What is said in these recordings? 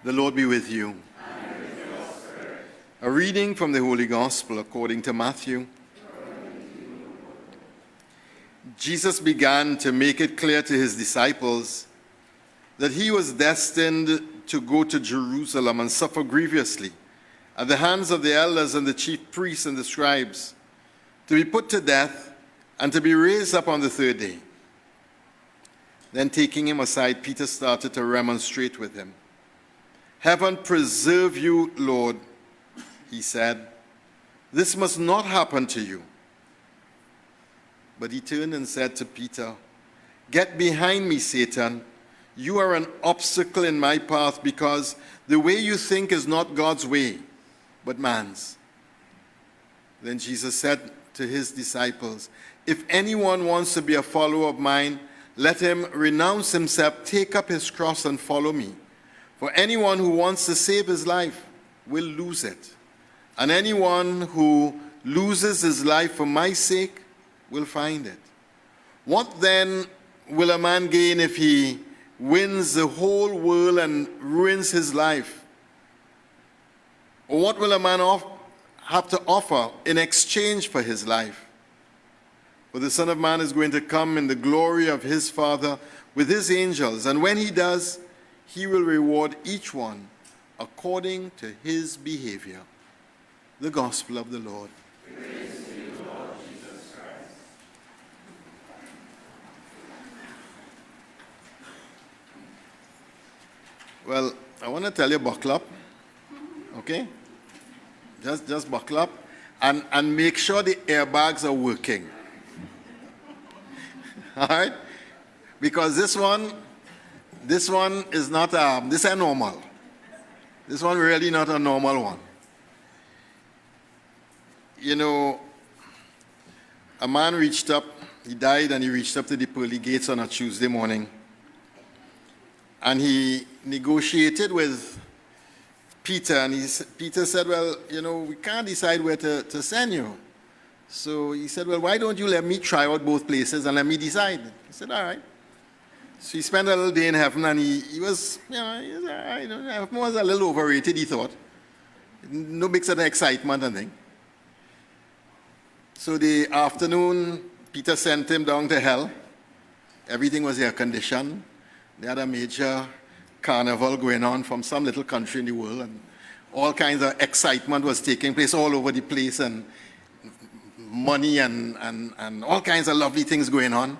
The Lord be with you. And with your spirit. A reading from the Holy Gospel according to Matthew. Jesus began to make it clear to his disciples that he was destined to go to Jerusalem and suffer grievously at the hands of the elders and the chief priests and the scribes, to be put to death and to be raised up on the third day. Then taking him aside, Peter started to remonstrate with him. "Heaven preserve you, Lord," he said. "This must not happen to you." But he turned and said to Peter, "Get behind me, Satan. You are an obstacle in my path because the way you think is not God's way, but man's." Then Jesus said to his disciples, "If anyone wants to be a follower of mine, let him renounce himself, take up his cross, and follow me. For anyone who wants to save his life will lose it. And anyone who loses his life for my sake will find it. What then will a man gain if he wins the whole world and ruins his life? Or what will a man have to offer in exchange for his life? For the Son of Man is going to come in the glory of his Father with his angels, and when he does, he will reward each one according to his behavior." The Gospel of the Lord. Praise to you, Lord Jesus Christ. Well, I want to tell you, buckle up, okay? Just buckle up and make sure the airbags are working. All right? Because this one is not, this is normal. This one really not a normal one. You know, a man reached up, he died and he reached up to the pearly gates on a Tuesday morning. And he negotiated with Peter, and Peter said, "Well, you know, we can't decide where to send you." So he said, "Well, why don't you let me try out both places and let me decide?" He said, "All right." So he spent a little day in heaven, and he was, you know, he was all right. Heaven was a little overrated, he thought. No big sort of excitement and thing. So the afternoon, Peter sent him down to hell. Everything was air conditioned. They had a major carnival going on from some little country in the world, and all kinds of excitement was taking place all over the place, and money and all kinds of lovely things going on.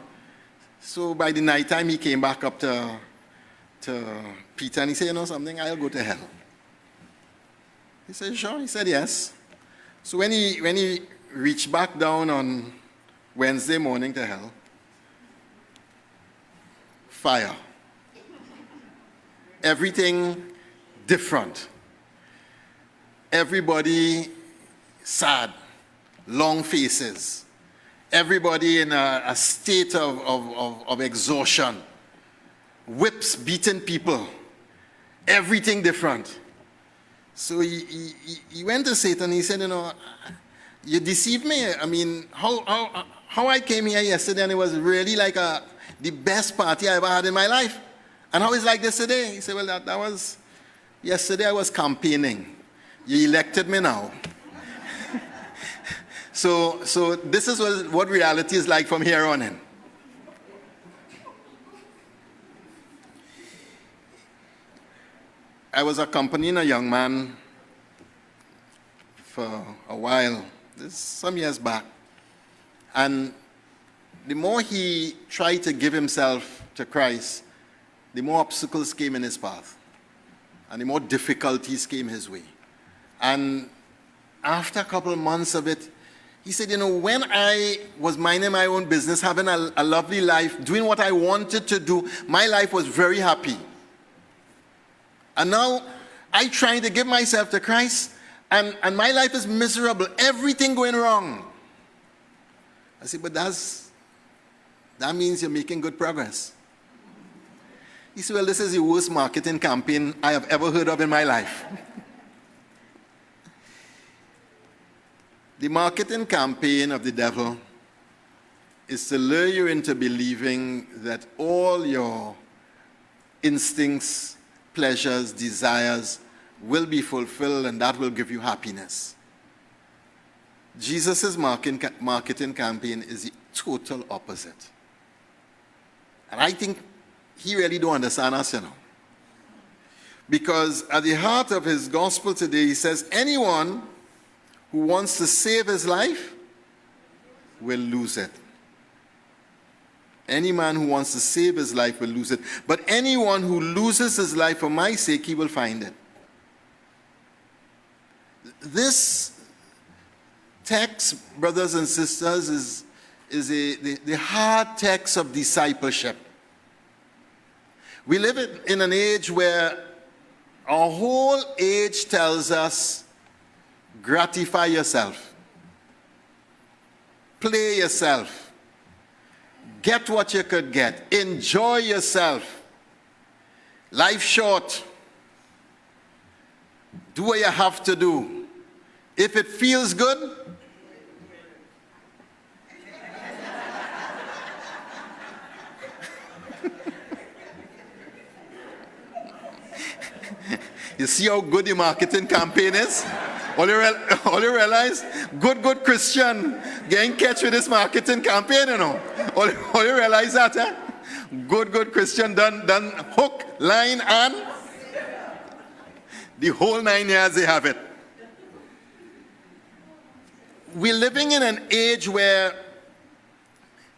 So by the night time, he came back up to Peter, and he said, "You know something, I'll go to hell." He said, "Sure?" He said, "Yes." So when he reached back down on Wednesday morning to hell, fire. Everything different. Everybody sad, long faces. Everybody in a state of exhaustion. Whips beating people. Everything different. So he went to Satan. He said, "You know, you deceived me. I mean, how I came here yesterday and it was really like the best party I ever had in my life. And how is like this today?" He said, "Well, that was, yesterday I was campaigning. You elected me now." So this is what reality is like from here on in. I was accompanying a young man for a while, some years back. And the more he tried to give himself to Christ, the more obstacles came in his path. And the more difficulties came his way. And after a couple of months of it, he said, "You know, when I was minding my own business, having a lovely life, doing what I wanted to do, my life was very happy. And now I try to give myself to Christ, and my life is miserable, everything going wrong." I said, "But that means you're making good progress." He said, "Well, this is the worst marketing campaign I have ever heard of in my life." The marketing campaign of the devil is to lure you into believing that all your instincts, pleasures, desires will be fulfilled, and that will give you happiness. Jesus' marketing campaign is the total opposite. And I think he really don't understand us, Because at the heart of his gospel today, he says, anyone who wants to save his life will lose it. Any man who wants to save his life will lose it. But anyone who loses his life for my sake, he will find it. This text, brothers and sisters, is the hard text of discipleship. We live in an age where our whole age tells us, gratify yourself. Play yourself. Get what you could get. Enjoy yourself. Life short. Do what you have to do. If it feels good, you see how good the marketing campaign is? All you realize, good Christian getting catch with this marketing campaign, All you realize that, Good Christian done hook, line, and the whole 9 years they have it. We're living in an age where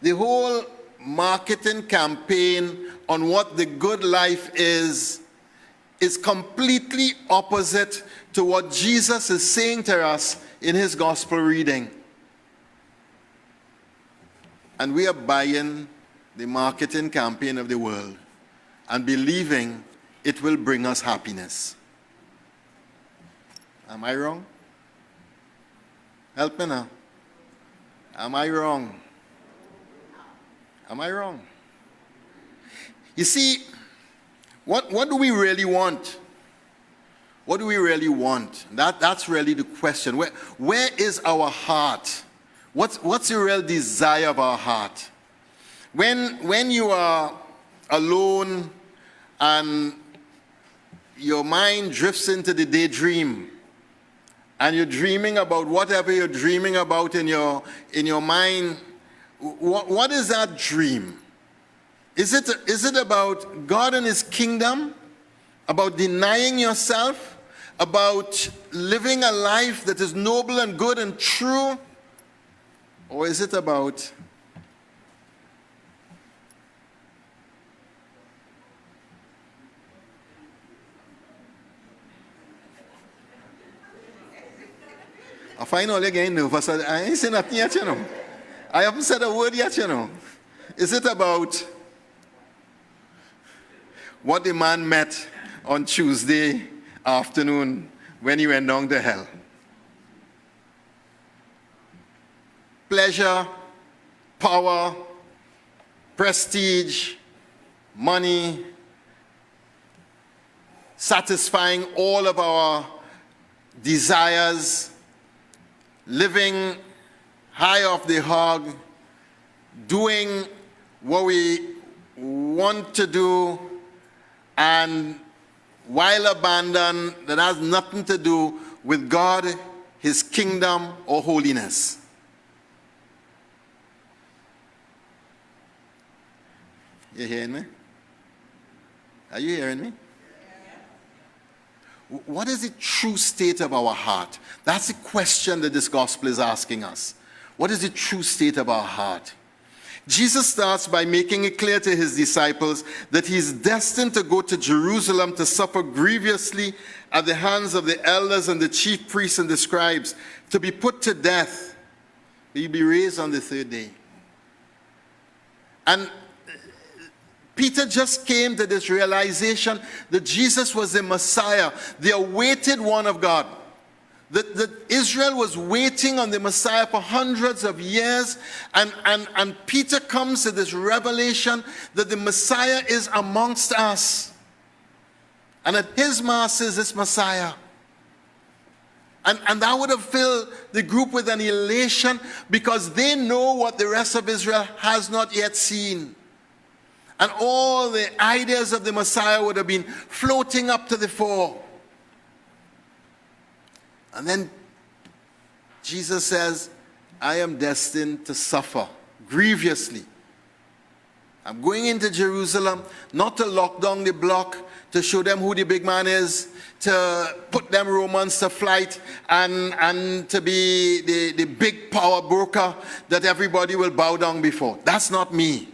the whole marketing campaign on what the good life is completely opposite to what Jesus is saying to us in his gospel reading. And we are buying the marketing campaign of the world and believing it will bring us happiness. Am I wrong? Help me now. Am I wrong? Am I wrong? You see, what do we really want? What do we really want? That's really the question. Where is our heart? What's the real desire of our heart? When you are alone and your mind drifts into the daydream, and you're dreaming about whatever you're dreaming about in your mind, what is that dream? Is it about God and his kingdom? About denying yourself? About living a life that is noble and good and true? Or is it about I find all again nervous. I ain't saying nothing yet, I haven't said a word yet, Is it about what the man met on Tuesday afternoon when he went down to hell? Pleasure, power, prestige, money, satisfying all of our desires, living high off the hog, doing what we want to do, and while abandoned, that has nothing to do with God, his kingdom, or holiness. You hearing me? Are you hearing me? What is the true state of our heart? That's the question that this gospel is asking us. What is the true state of our heart? Jesus starts by making it clear to his disciples that he is destined to go to Jerusalem to suffer grievously at the hands of the elders and the chief priests and the scribes, to be put to death. He'll be raised on the third day. And Peter just came to this realization that Jesus was the Messiah, the awaited one of God. That Israel was waiting on the Messiah for hundreds of years, and Peter comes to this revelation that the Messiah is amongst us, and that his master is this Messiah. And that would have filled the group with an elation, because they know what the rest of Israel has not yet seen. And all the ideas of the Messiah would have been floating up to the fore. And then Jesus says, I am destined to suffer grievously. I'm going into Jerusalem, not to lock down the block, to show them who the big man is, to put them Romans to flight, and to be the big power broker that everybody will bow down before. That's not me.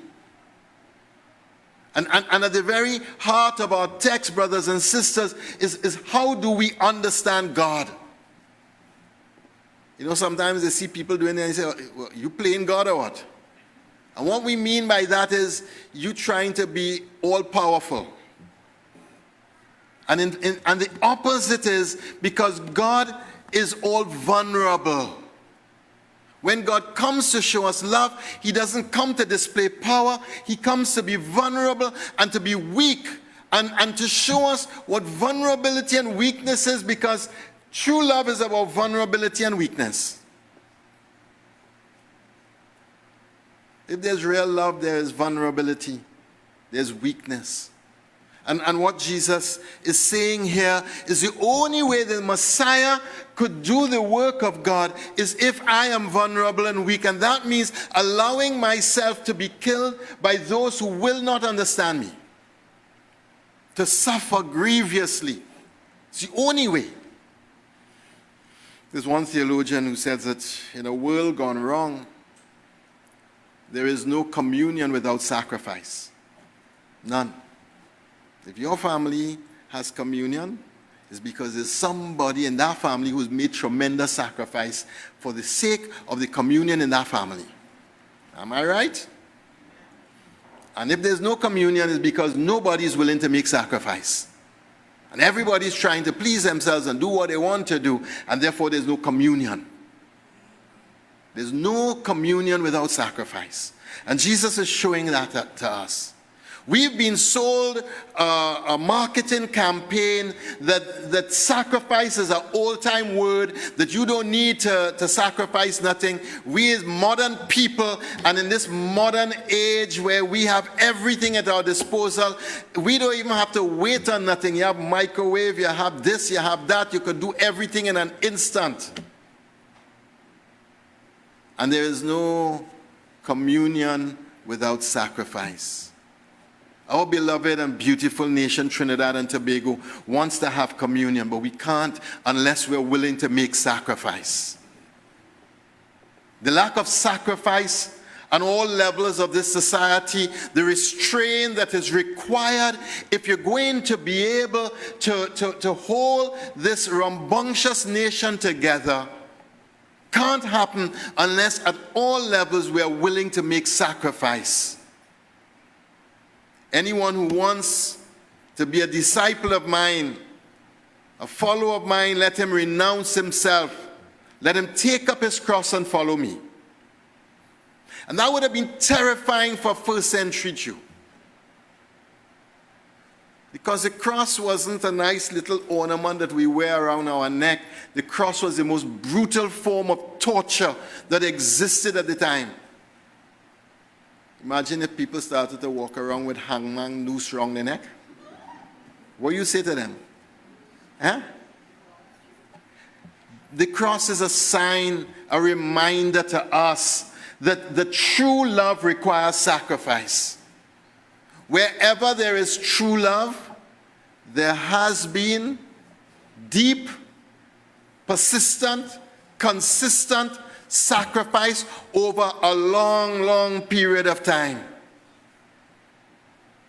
And at the very heart of our text, brothers and sisters, is how do we understand God? You know, sometimes they see people doing it and they say, well, you playing God or what? And what we mean by that is you trying to be all-powerful. And the opposite is because God is all vulnerable. When God comes to show us love, he doesn't come to display power. He comes to be vulnerable and to be weak and to show us what vulnerability and weakness is, because true love is about vulnerability and weakness. If there's real love, there is vulnerability. There's weakness. And what Jesus is saying here is the only way the Messiah could do the work of God is if I am vulnerable and weak. And that means allowing myself to be killed by those who will not understand me. To suffer grievously. It's the only way. There's one theologian who says that in a world gone wrong, there is no communion without sacrifice. None. If your family has communion, it's because there's somebody in that family who's made tremendous sacrifice for the sake of the communion in that family. Am I right? And if there's no communion, it's because nobody is willing to make sacrifice. And everybody's trying to please themselves and do what they want to do, and therefore there's no communion. There's no communion without sacrifice. And Jesus is showing that to us. We've been sold a marketing campaign that sacrifice is an old-time word, that you don't need to sacrifice nothing. We as modern people, and in this modern age where we have everything at our disposal, we don't even have to wait on nothing. You have microwave, you have this, you have that. You could do everything in an instant. And there is no communion without sacrifice. Our beloved and beautiful nation, Trinidad and Tobago, wants to have communion, but we can't unless we're willing to make sacrifice. The lack of sacrifice on all levels of this society, the restraint that is required if you're going to be able to hold this rambunctious nation together, can't happen unless at all levels we are willing to make sacrifice. Anyone who wants to be a disciple of mine, a follower of mine, let him renounce himself. Let him take up his cross and follow me. And that would have been terrifying for a first century Jew. Because the cross wasn't a nice little ornament that we wear around our neck. The cross was the most brutal form of torture that existed at the time. Imagine if people started to walk around with hangman noose around their neck. What do you say to them? Huh? The cross is a sign, a reminder to us that the true love requires sacrifice. Wherever there is true love, there has been deep, persistent, consistent sacrifice over a long, long period of time.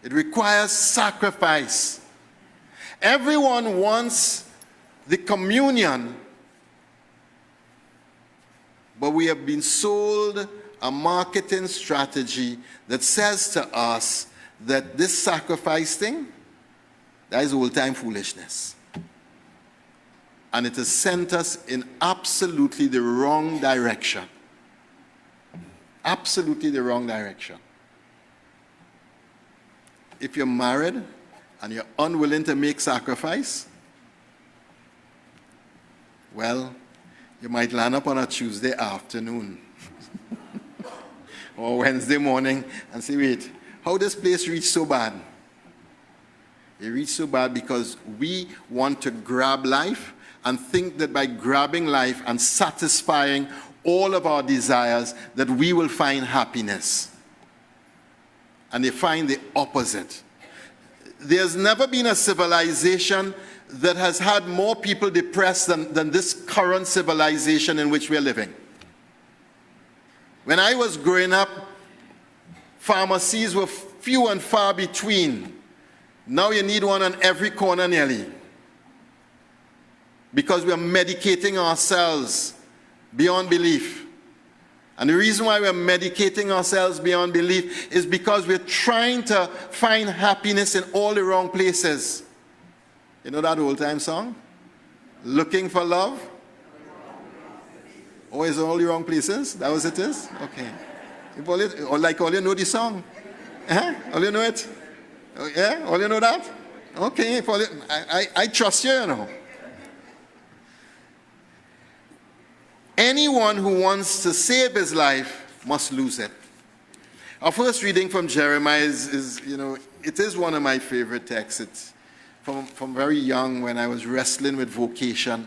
It requires sacrifice. Everyone wants the communion, but we have been sold a marketing strategy that says to us that this sacrifice thing, that is old-time foolishness. And it has sent us in absolutely the wrong direction. Absolutely the wrong direction. If you're married and you're unwilling to make sacrifice, well, you might land up on a Tuesday afternoon or Wednesday morning and say, wait, how this place reached so bad. It reached so bad because we want to grab life and think that by grabbing life and satisfying all of our desires that we will find happiness. And they find the opposite. There's never been a civilization that has had more people depressed than this current civilization in which we are living. When I was growing up, pharmacies were few and far between. Now you need one on every corner nearly. Because we are medicating ourselves beyond belief. And the reason why we're medicating ourselves beyond belief is because we're trying to find happiness in all the wrong places. You know that old time song? Looking for love? Oh, is it all the wrong places? That was it is? Okay. All you know the song? All you know it? Yeah? All you know that? Okay. I trust you, you know. Anyone who wants to save his life must lose it. Our first reading from Jeremiah is it is one of my favorite texts. It's from very young when I was wrestling with vocation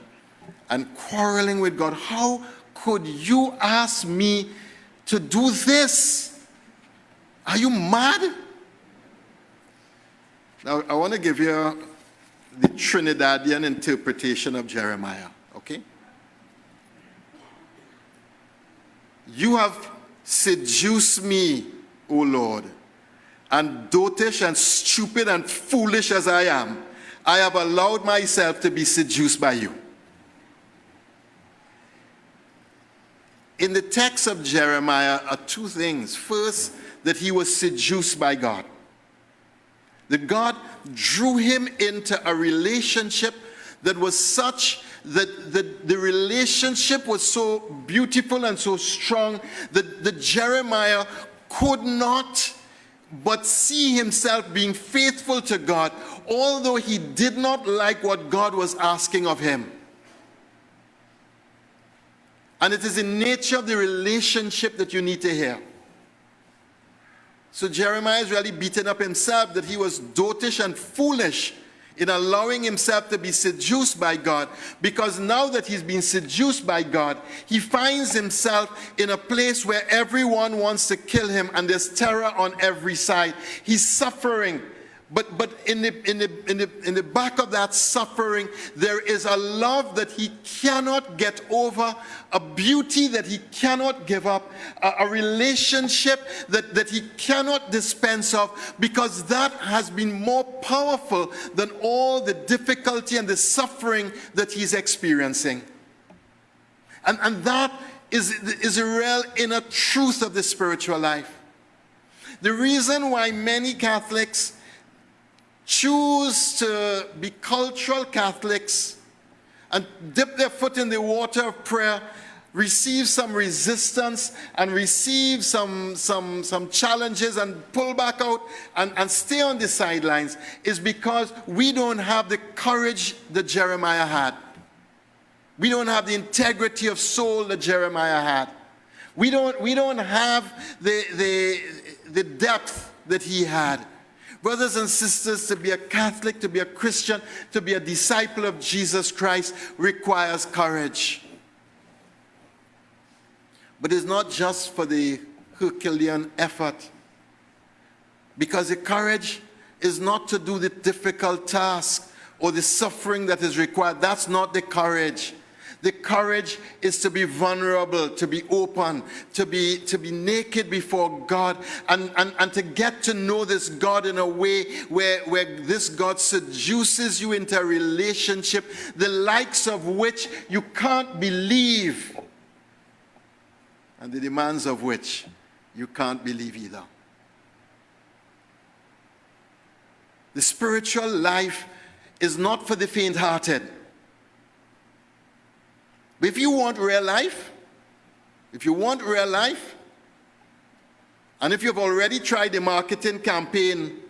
and quarreling with God. How could you ask me to do this? Are you mad? Now, I want to give you the Trinidadian interpretation of Jeremiah, okay? You have seduced me, O Lord, and dotish and stupid and foolish as I am, I have allowed myself to be seduced by you. In the text of Jeremiah are two things. First, that he was seduced by God. That God drew him into a relationship that was such that the relationship was so beautiful and so strong that Jeremiah could not but see himself being faithful to God, although he did not like what God was asking of him. And it is the nature of the relationship that you need to hear. So Jeremiah is really beating up himself that he was dotish and foolish in allowing himself to be seduced by God, because now that he's been seduced by God, he finds himself in a place where everyone wants to kill him and there's terror on every side. He's suffering. But in the back of that suffering, there is a love that he cannot get over, a beauty that he cannot give up, a relationship that he cannot dispense of, because that has been more powerful than all the difficulty and the suffering that he's experiencing. And that is a real inner truth of the spiritual life. The reason why many Catholics choose to be cultural Catholics and dip their foot in the water of prayer, receive some resistance and receive some challenges and pull back out and stay on the sidelines, is because we don't have the courage that Jeremiah had. We don't have the integrity of soul that Jeremiah had. We don't have the depth that he had. Brothers and sisters, to be a Catholic, to be a Christian, to be a disciple of Jesus Christ requires courage. But it's not just for the Herculean effort. Because the courage is not to do the difficult task or the suffering that is required. That's not the courage. The courage is to be vulnerable, to be open, to be naked before God, and to get to know this God in a way where this God seduces you into a relationship, the likes of which you can't believe, and the demands of which you can't believe either. The spiritual life is not for the faint-hearted. But if you want real life, and if you've already tried the marketing campaign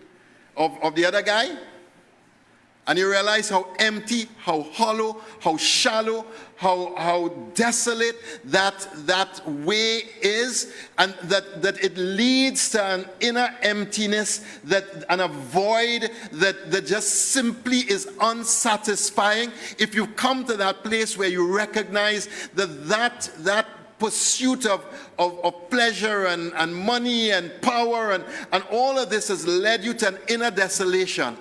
of the other guy, And you realize how empty, how hollow, how shallow, how desolate that way is, and that it leads to an inner emptiness, and a void that just simply is unsatisfying. If you come to that place where you recognize that pursuit of pleasure and money and power and all of this has led you to an inner desolation,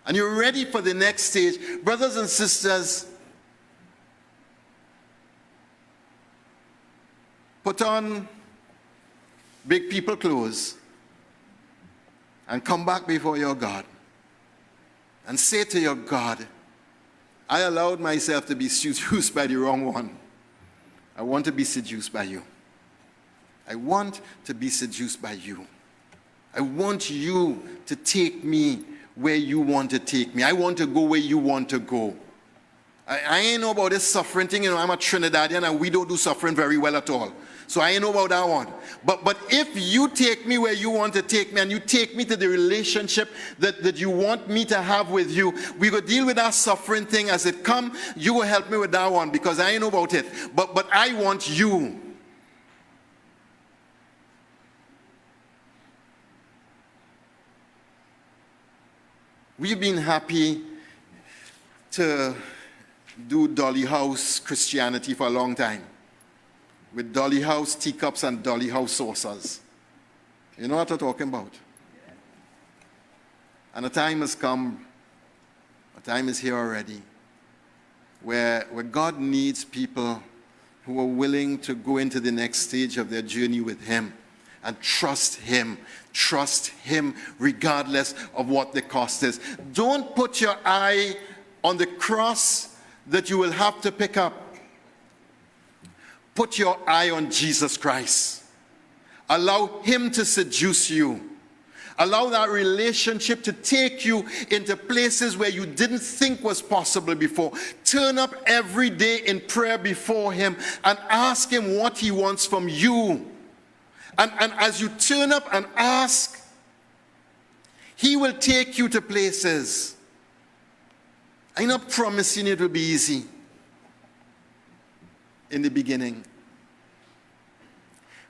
and you're ready for the next stage, brothers and sisters, put on big people clothes and come back before your God and say to your God, I allowed myself to be seduced by the wrong one. I want to be seduced by you. I want to be seduced by you. I want you to take me where you want to take me. I want to go where you want to go. I ain't know about this suffering thing. I'm a Trinidadian and we don't do suffering very well at all. So I ain't know about that one. But if you take me where you want to take me and you take me to the relationship that you want me to have with you, we will deal with that suffering thing as it come. You will help me with that one because I ain't know about it. But I want you. We've been happy to do Dolly House Christianity for a long time, with Dolly House teacups and Dolly House saucers. You know what I'm talking about? And a time has come, a time is here already, where God needs people who are willing to go into the next stage of their journey with Him and trust Him regardless of what the cost is. Don't put your eye on the cross that you will have to pick up. Put your eye on Jesus Christ. Allow Him to seduce you. Allow that relationship to take you into places where you didn't think was possible before. Turn up every day in prayer before Him and ask Him what He wants from you. And as you turn up and ask, He will take you to places. I'm not promising it will be easy in the beginning.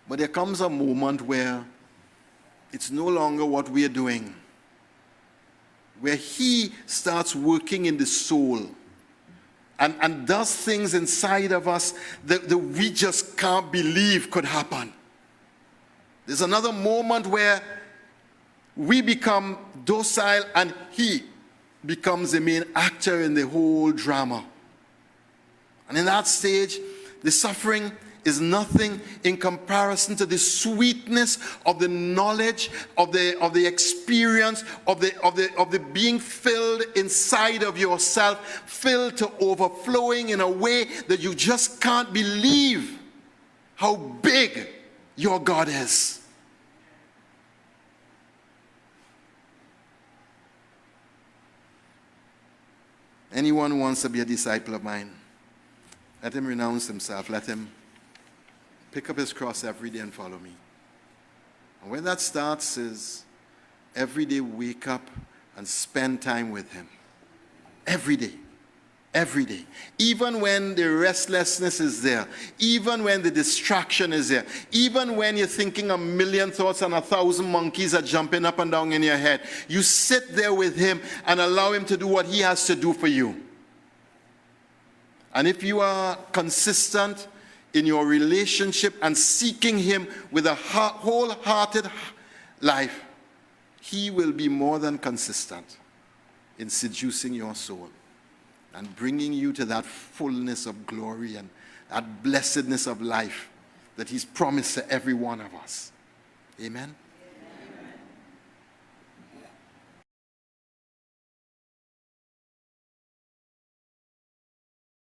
But there comes a moment where it's no longer what we're doing, where He starts working in the soul and does things inside of us that we just can't believe could happen. There's another moment where we become docile and He becomes the main actor in the whole drama. And in that stage, the suffering is nothing in comparison to the sweetness of the knowledge, of the experience, of the being filled inside of yourself, filled to overflowing in a way that you just can't believe how big your God is. Anyone who wants to be a disciple of mine, let him renounce himself. Let him pick up his cross every day and follow me. And where that starts is every day wake up and spend time with Him. Every day. Every day. Even when the restlessness is there. Even when the distraction is there. Even when you're thinking a million thoughts and 1,000 monkeys are jumping up and down in your head. You sit there with Him and allow Him to do what He has to do for you. And if you are consistent in your relationship and seeking Him with a wholehearted life, He will be more than consistent in seducing your soul and bringing you to that fullness of glory and that blessedness of life that He's promised to every one of us. Amen.